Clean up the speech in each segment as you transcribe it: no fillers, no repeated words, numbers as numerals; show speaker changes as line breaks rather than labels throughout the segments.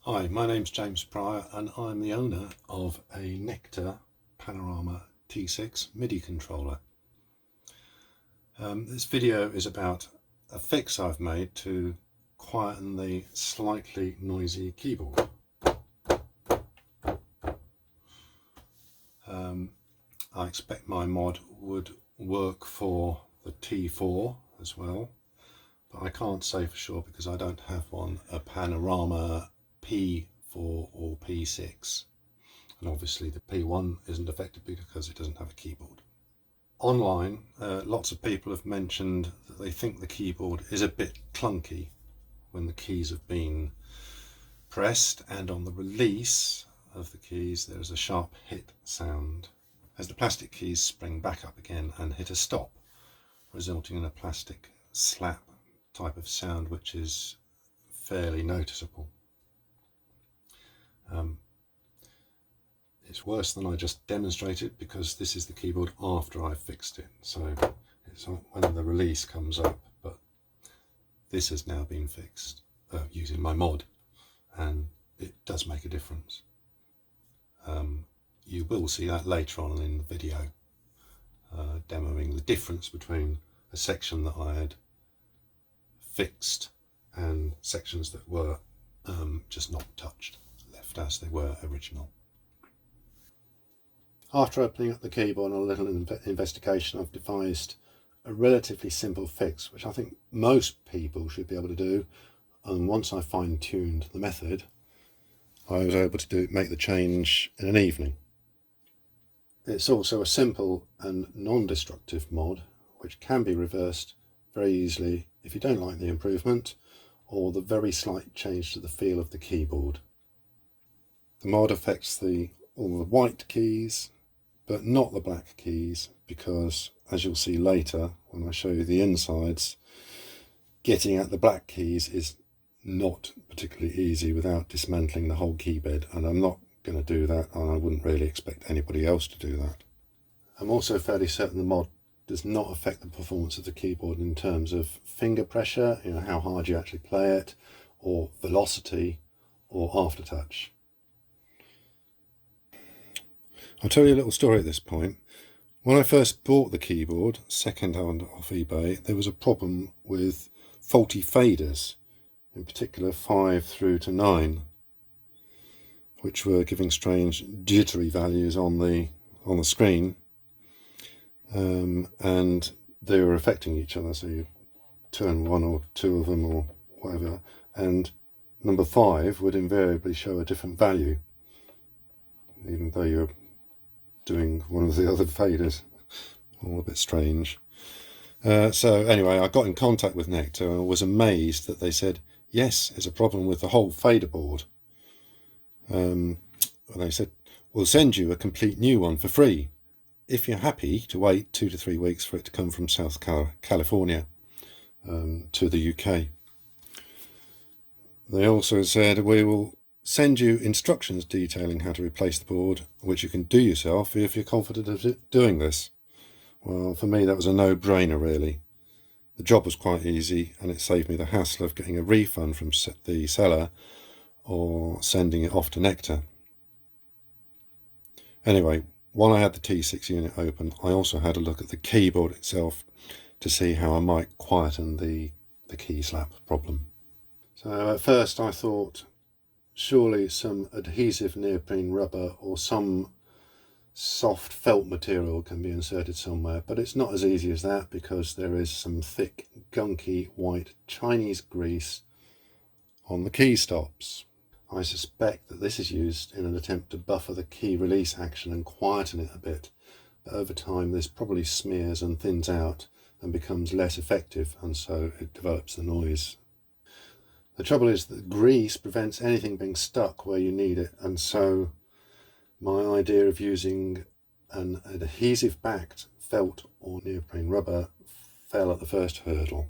Hi, my name's James Pryor and I'm the owner of a Nektar Panorama T4 MIDI controller. This video is about a fix I've made to quieten the slightly noisy keyboard. I expect my mod would work for the T4 as well, but I can't say for sure because I don't have one, a Panorama P4 or P6, and obviously the P1 isn't affected because it doesn't have a keyboard. Online, lots of people have mentioned that they think the keyboard is a bit clunky when the keys have been pressed, and on the release of the keys there's a sharp hit sound as the plastic keys spring back up again and hit a stop, resulting in a plastic slap type of sound which is fairly noticeable. It's worse than I just demonstrated because this is the keyboard after I've fixed it, so it's when the release comes up, but this has now been fixed using my mod, and it does make a difference. You will see that later on in the video, demoing the difference between a section that I had fixed and sections that were just not touched, left as they were original. After opening up the keyboard and a little investigation, I've devised a relatively simple fix, which I think most people should be able to do. And once I fine-tuned the method, I was able to make the change in an evening. It's also a simple and non-destructive mod, which can be reversed very easily if you don't like the improvement or the very slight change to the feel of the keyboard. The mod affects all the white keys, but not the black keys, because as you'll see later when I show you the insides, getting at the black keys is not particularly easy without dismantling the whole keybed, and I'm not going to do that, and I wouldn't really expect anybody else to do that. I'm also fairly certain the mod does not affect the performance of the keyboard in terms of finger pressure, how hard you actually play it, or velocity, or aftertouch. I'll tell you a little story at this point. When I first bought the keyboard, second-hand off eBay, there was a problem with faulty faders, in particular 5 through to 9, which were giving strange jittery values on the screen, and they were affecting each other. So you turn one or two of them or whatever, and number 5 would invariably show a different value, even though you're doing one of the other faders. All a bit strange. So anyway, I got in contact with Nektar and was amazed that they said, yes, it's a problem with the whole fader board. And they said, we'll send you a complete new one for free if you're happy to wait 2 to 3 weeks for it to come from South California to the UK. They also said, we will send you instructions detailing how to replace the board, which you can do yourself if you're confident of doing this. Well, for me that was a no-brainer really. The job was quite easy and it saved me the hassle of getting a refund from the seller or sending it off to Nektar. Anyway, while I had the T6 unit open, I also had a look at the keyboard itself to see how I might quieten the key slap problem. So at first I thought surely some adhesive neoprene rubber or some soft felt material can be inserted somewhere, but it's not as easy as that because there is some thick, gunky, white Chinese grease on the key stops. I suspect that this is used in an attempt to buffer the key release action and quieten it a bit, but over time this probably smears and thins out and becomes less effective, and so it develops the noise. The trouble is that grease prevents anything being stuck where you need it, and so my idea of using an adhesive backed felt or neoprene rubber fell at the first hurdle.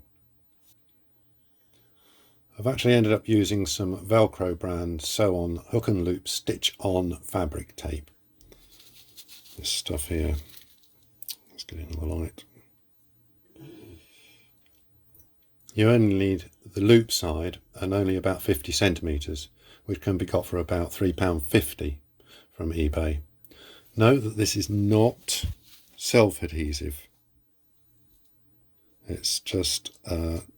I've actually ended up using some Velcro brand sew-on hook and loop stitch-on fabric tape. This stuff here. Let's get it in the light. You only need the loop side and only about 50 centimetres, which can be got for about £3.50 from eBay. Note that this is not self-adhesive. It's just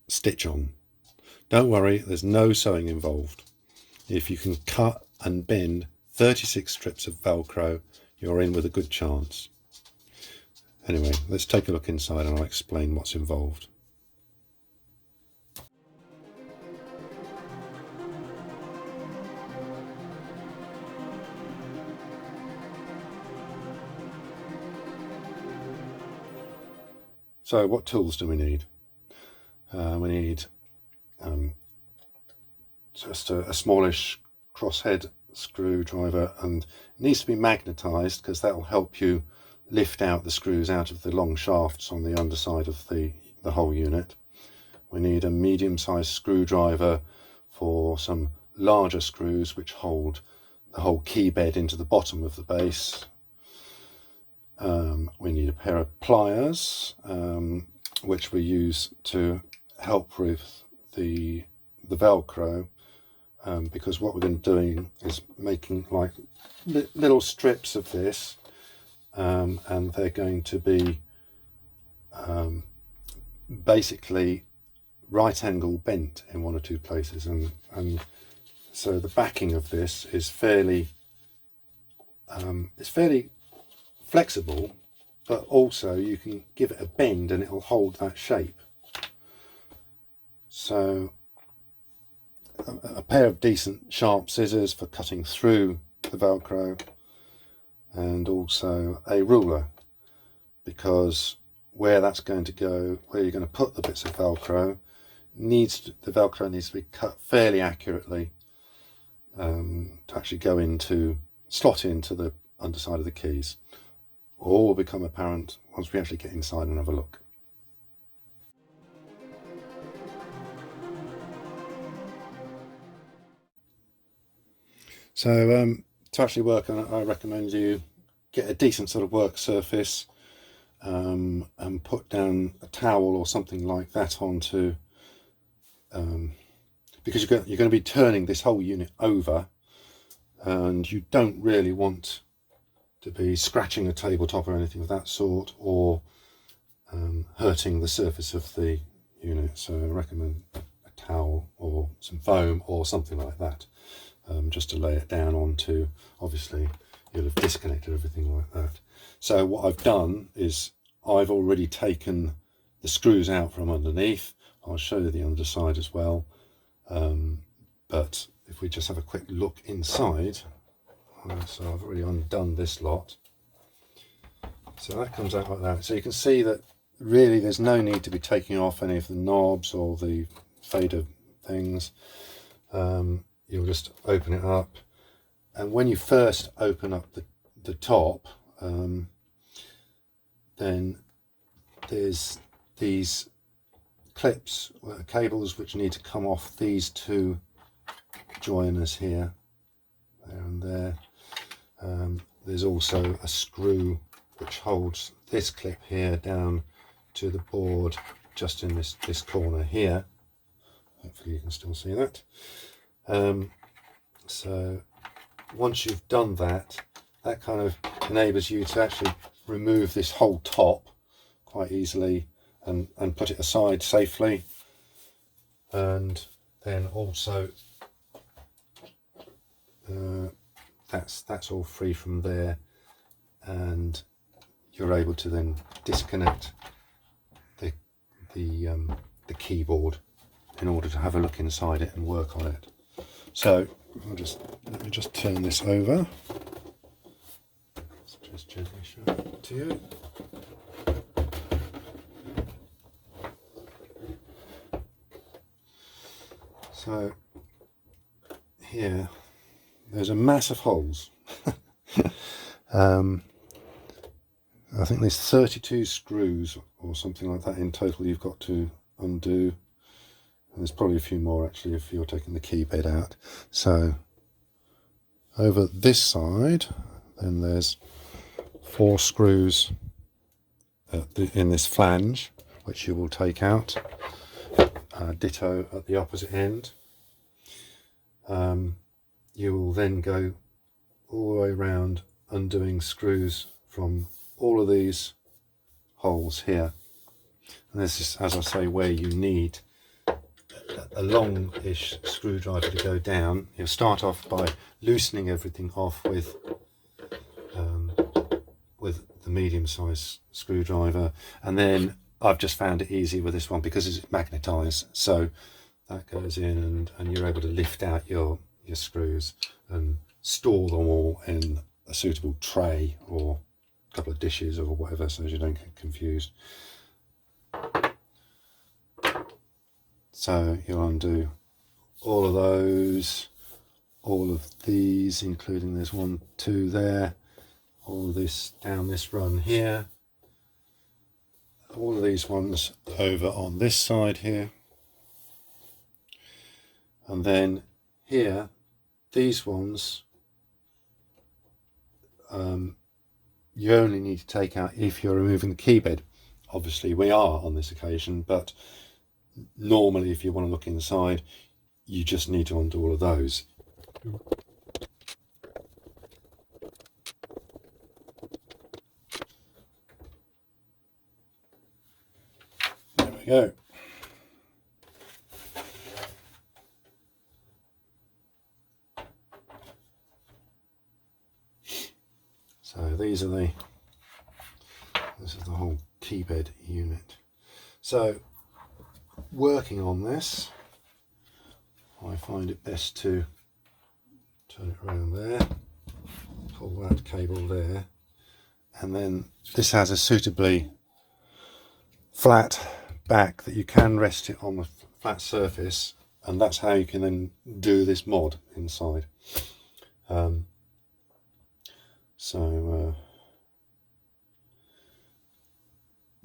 stitch on. Don't worry, there's no sewing involved. If you can cut and bend 36 strips of Velcro, you're in with a good chance. Anyway, let's take a look inside and I'll explain what's involved. So what tools do we need? We need just a smallish crosshead screwdriver, and it needs to be magnetized because that will help you lift out the screws out of the long shafts on the underside of the whole unit. We need a medium-sized screwdriver for some larger screws which hold the whole key bed into the bottom of the base. We need a pair of pliers which we use to help with the Velcro, because what we're going to be doing is making like little strips of this, and they're going to be basically right angle bent in one or two places, and so the backing of this is fairly flexible, but also you can give it a bend and it'll hold that shape. So a pair of decent sharp scissors for cutting through the Velcro, and also a ruler, because where that's going to go, where you're going to put the bits of Velcro, the Velcro needs to be cut fairly accurately to actually slot into the underside of the keys. All will become apparent once we actually get inside and have a look. So to actually work on it, I recommend you get a decent sort of work surface, and put down a towel or something like that onto, because you're going to be turning this whole unit over, and you don't really want to be scratching a tabletop or anything of that sort, or hurting the surface of the unit. So I recommend a towel or some foam or something like that, just to lay it down onto. Obviously you'll have disconnected everything like that. So what I've done is I've already taken the screws out from underneath. I'll show you the underside as well, but if we just have a quick look inside. So I've already undone this lot, so that comes out like that. So you can see that really there's no need to be taking off any of the knobs or the fader things. You'll just open it up, and when you first open up the top, then there's these clips, cables, which need to come off these two joiners here, there and there. There's also a screw which holds this clip here down to the board just in this corner here. Hopefully you can still see that. So once you've done that, that kind of enables you to actually remove this whole top quite easily and put it aside safely. And then also that's all free from there, and you're able to then disconnect the keyboard in order to have a look inside it and work on it. So let me just turn this over. Let's just gently show it to you. So here there's a mass of holes. I think there's 32 screws or something like that in total you've got to undo, and there's probably a few more actually if you're taking the key bed out. So over this side then there's 4 screws in this flange which you will take out, ditto at the opposite end. you will then go all the way around undoing screws from all of these holes here. And this is, as I say, where you need a long-ish screwdriver to go down. You'll start off by loosening everything off with the medium-sized screwdriver, and then I've just found it easy with this one because it's magnetized, so that goes in and you're able to lift out your screws and store them all in a suitable tray or a couple of dishes or whatever, so you don't get confused. So you'll undo all of those, all of these, including there's 1, 2 there, all of this down this run here, all of these ones over on this side here, and then here, these ones you only need to take out if you're removing the key bed. Obviously we are on this occasion, but normally if you want to look inside, you just need to undo all of those. There we go. So this is the whole key bed unit. So working on this, I find it best to turn it around there, pull that cable there, and then this has a suitably flat back that you can rest it on the flat surface, and that's how you can then do this mod inside.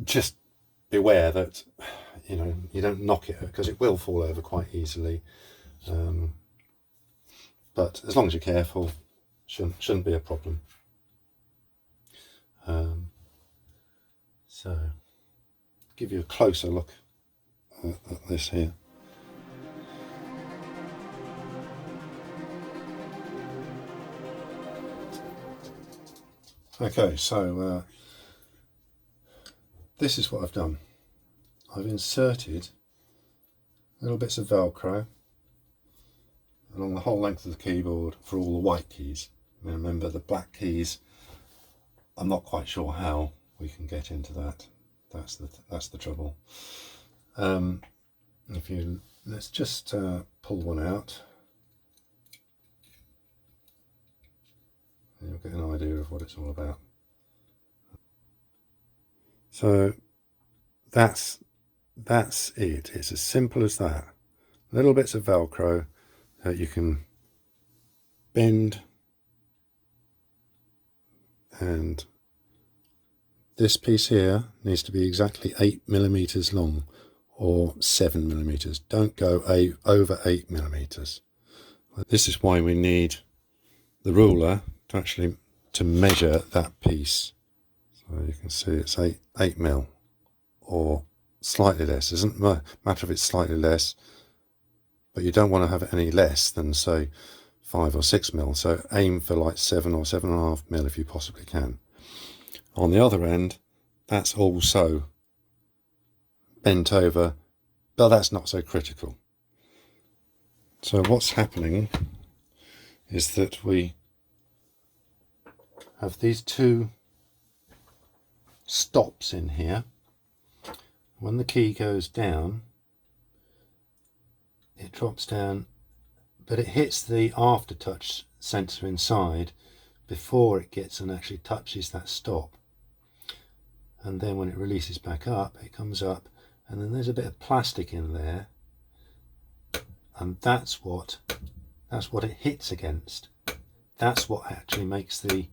Just beware that you don't knock it, because it will fall over quite easily, but as long as you're careful, shouldn't be a problem. So give you a closer look at this here. Okay, so this is what I've done. I've inserted little bits of Velcro along the whole length of the keyboard for all the white keys. Remember, the black keys, I'm not quite sure how we can get into that. That's the trouble. Let's just pull one out, and you'll get an idea of what it's all about. So that's it. It's as simple as that. Little bits of Velcro that you can bend, and this piece here needs to be exactly 8mm long, or 7mm. Don't go over 8mm. This is why we need the ruler to measure that piece. So you can see it's 8mm or slightly less. It doesn't matter if it's slightly less, but you don't want to have it any less than, say, 5 or 6mm. So aim for like 7 or 7.5mm if you possibly can. On the other end, that's also bent over, but that's not so critical. So what's happening is that we have these two stops in here. When the key goes down, it drops down, but it hits the aftertouch sensor inside before it gets and actually touches that stop. And then when it releases back up, it comes up, and then there's a bit of plastic in there, and that's what it hits against. That's what actually makes the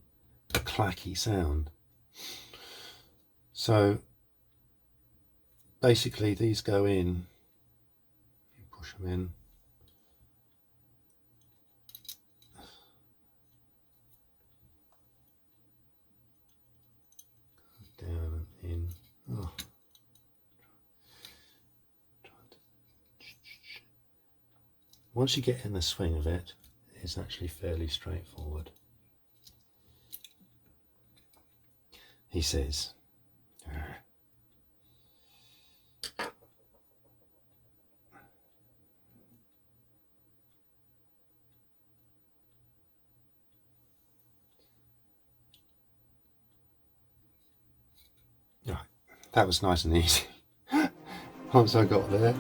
clacky sound. So basically these go in, you push them in, down and in. Oh. Once you get in the swing of it, is actually fairly straightforward. He says, right, that was nice and easy. Once I got there.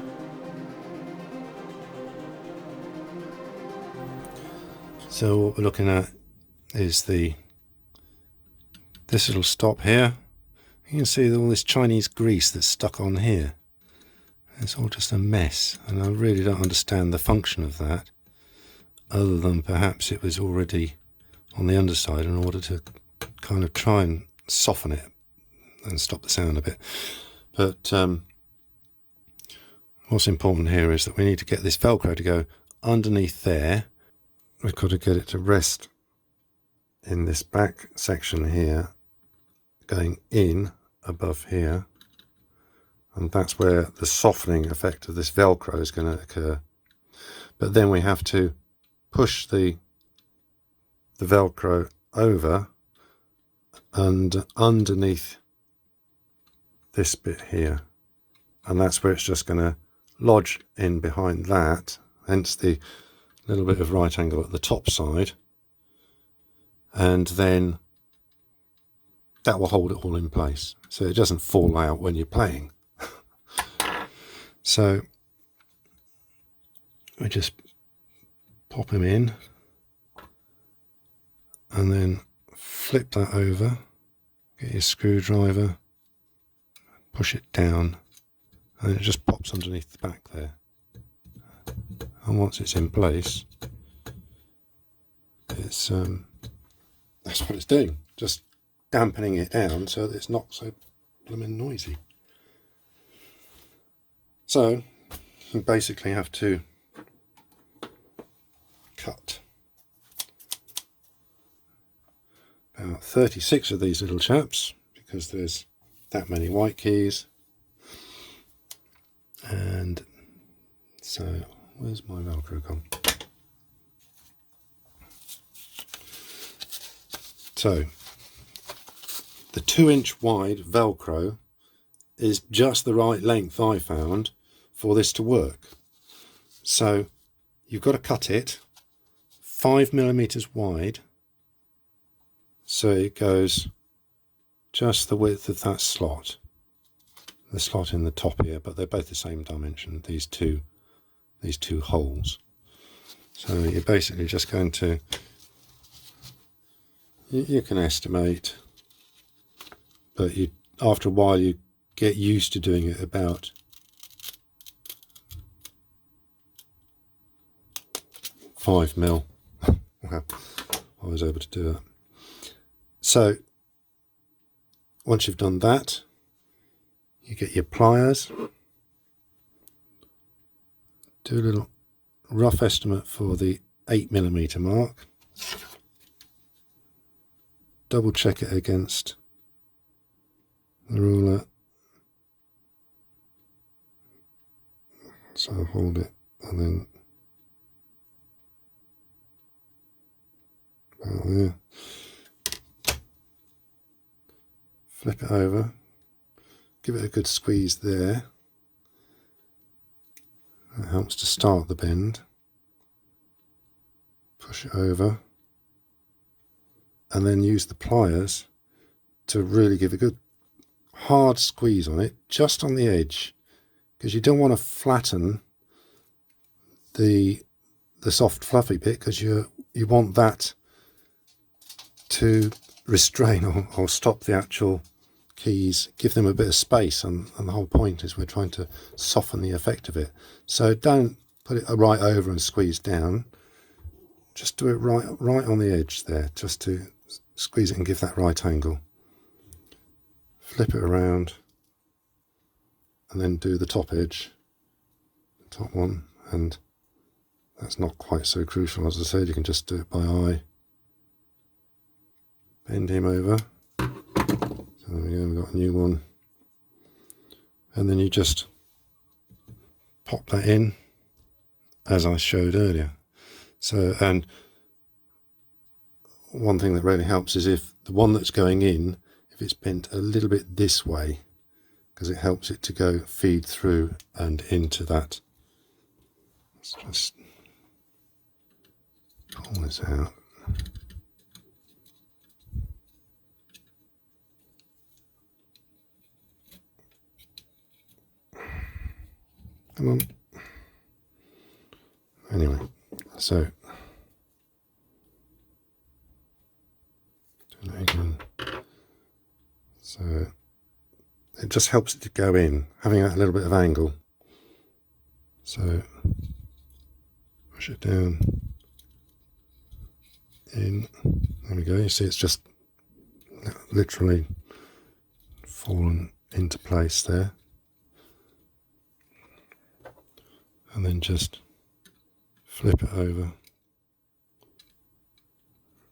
So what we're looking at is this little stop here. You can see all this Chinese grease that's stuck on here. It's all just a mess, and I really don't understand the function of that, other than perhaps it was already on the underside in order to kind of try and soften it and stop the sound a bit. But what's important here is that we need to get this Velcro to go underneath there. We've got to get it to rest in this back section here, going in above here, and that's where the softening effect of this Velcro is going to occur. But then we have to push the Velcro over and underneath this bit here, and that's where it's just going to lodge in behind that, hence the little bit of right angle at the top side, and then that will hold it all in place so it doesn't fall out when you're playing. So we just pop him in and then flip that over, get your screwdriver, push it down, and it just pops underneath the back there. And once it's in place, it's that's what it's doing, just dampening it down so that it's not so blooming noisy. So you basically have to cut about 36 of these little chaps, because there's that many white keys. And so where's my Velcro gone? So the 2-inch wide Velcro is just the right length, I found, for this to work. So you've got to cut it 5mm wide, so it goes just the width of that slot, the slot in the top here, but they're both the same dimension, these two holes. So you're basically just going to, you can estimate, but after a while you get used to doing it about 5mm. Well, I was able to do that. So once you've done that, you get your pliers, do a little rough estimate for the 8mm mark, double check it against the ruler, so hold it and then about there, flip it over, give it a good squeeze there, that helps to start the bend, push it over, and then use the pliers to really give a good hard squeeze on it, just on the edge, because you don't want to flatten the soft fluffy bit, because you want that to restrain or stop the actual keys, give them a bit of space, and the whole point is we're trying to soften the effect of it. So don't put it right over and squeeze down, just do it right on the edge there, just to squeeze it and give that right angle. Flip it around and then do the top edge, the top one, and that's not quite so crucial. As I said, you can just do it by eye. Bend him over. So there we go, we've got a new one. And then you just pop that in as I showed earlier. So, and one thing that really helps is if the one that's going in, if it's bent a little bit this way, because it helps it to go feed through and into that. Let's just pull this out. Come on. Anyway, so do that again. So it just helps it to go in, having a little bit of angle. So push it down, in. There we go. You see, it's just literally fallen into place there. And then just flip it over,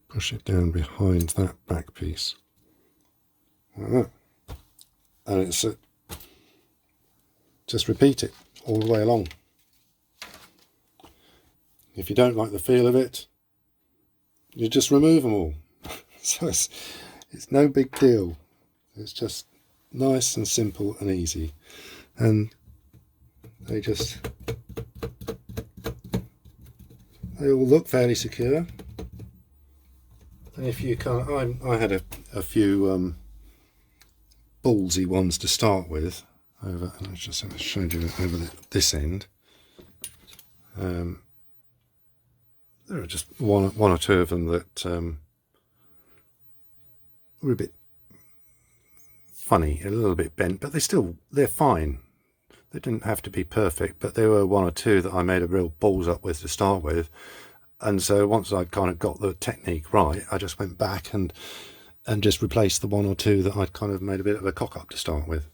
push it down behind that back piece, like that. And it's just repeat it all the way along. If you don't like the feel of it, you just remove them all. So it's no big deal. It's just nice and simple and easy. And they all look fairly secure. And if you can't, I had a few ballsy ones to start with. Over, and I just showed you over this end. There are just one or two of them that were a bit funny, a little bit bent, but they're fine. They didn't have to be perfect, but there were one or two that I made a real balls up with to start with. And so once I'd kind of got the technique right, I just went back and just replaced the one or two that I'd kind of made a bit of a cock up to start with.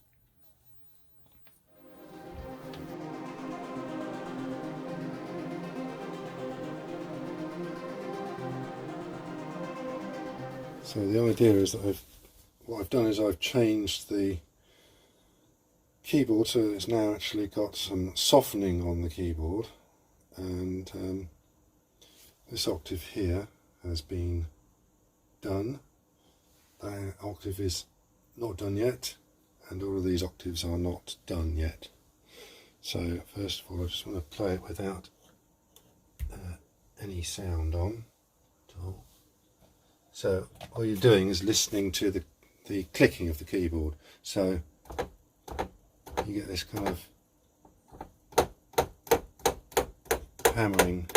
So the idea is that what I've done is I've changed the keyboard so it's now actually got some softening on the keyboard, and this octave here has been done. That octave is not done yet, and all of these octaves are not done yet. So first of all, I just want to play it without any sound on at all. So all you're doing is listening to the clicking of the keyboard. So you get this kind of hammering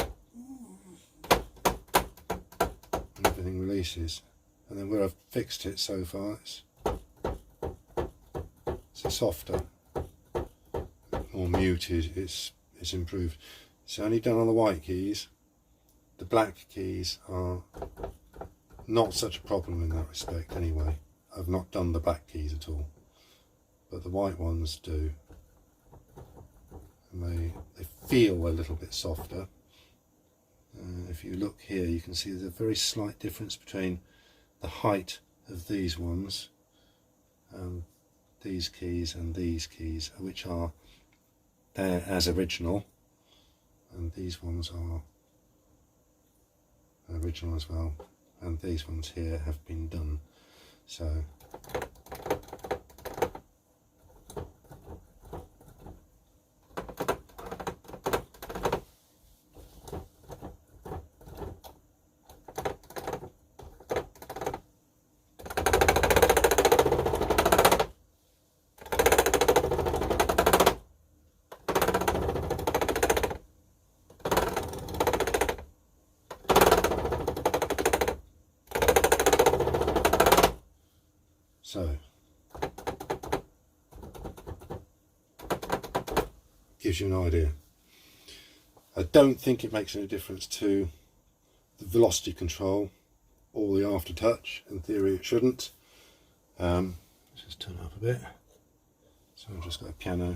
and everything releases. And then where I've fixed it so far, it's softer, more muted, it's improved. It's only done on the white keys. The black keys are not such a problem in that respect anyway. I've not done the black keys at all, but the white ones do. And they feel a little bit softer. If you look here, you can see there's a very slight difference between the height of these ones, these keys and these keys, which are there as original, and these ones are original as well, and these ones here have been done. So gives you an idea. I don't think it makes any difference to the velocity control or the aftertouch. In theory it shouldn't. Let's just turn it up a bit. So I've just got a piano.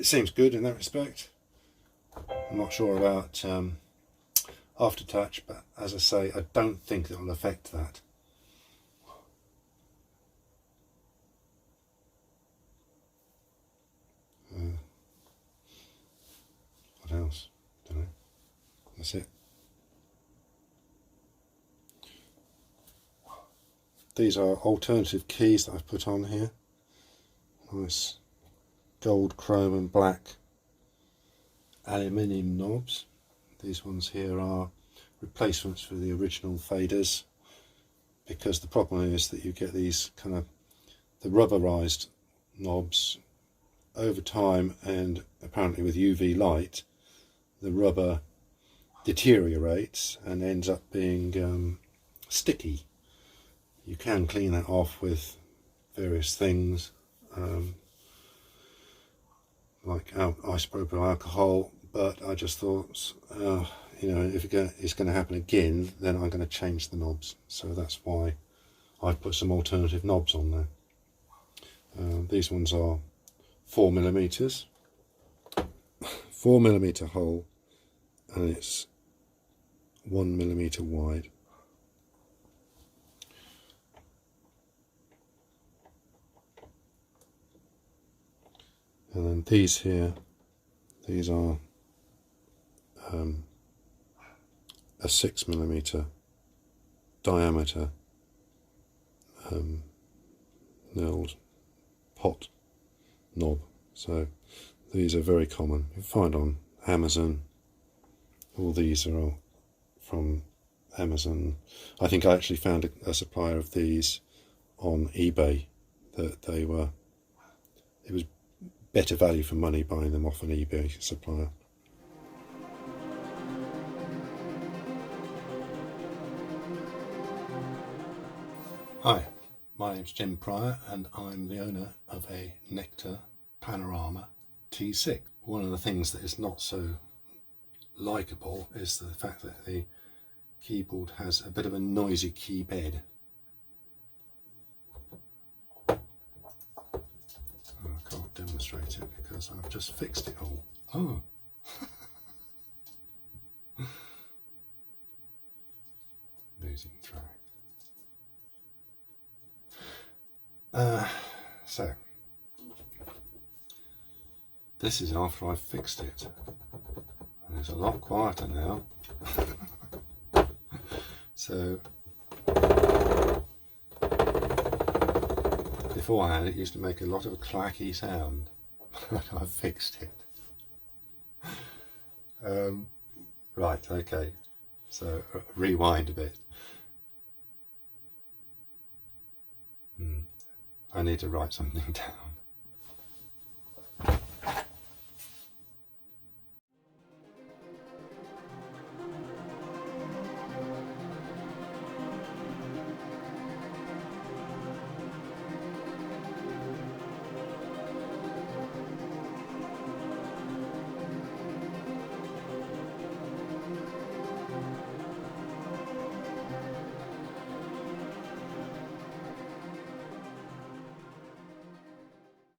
seems good in that respect. I'm not sure about aftertouch, but as I say, I don't think it will affect that. What else? Don't know. That's it. These are alternative keys that I've put on here. Nice gold, chrome and black aluminium knobs. These ones here are replacements for the original faders, because the problem is that you get these kind of the rubberized knobs over time, and apparently with UV light the rubber deteriorates and ends up being sticky. You can clean that off with various things like isopropyl alcohol, but I just thought you know, if it's going to happen again, then I'm going to change the knobs, so that's why I've put some alternative knobs on there. These ones are 4mm, 4mm hole, and it's 1mm wide. And then these here, these are a 6mm diameter knurled pot knob. So these are very common. You find on Amazon. All these are all from Amazon. I think I actually found a supplier of these on eBay, that they were, it was better value for money buying them off an eBay supplier. Hi, my name's Jim Pryor and I'm the owner of a Nektar Panorama T6. One of the things that is not so likeable is the fact that the keyboard has a bit of a noisy key bed. I can't demonstrate it because I've just fixed it all. Oh! Losing track. So, this is after I've fixed it. And it's a lot quieter now. So, beforehand it used to make a lot of clacky sound, but I've fixed it. Right, okay, so rewind a bit. I need to write something down.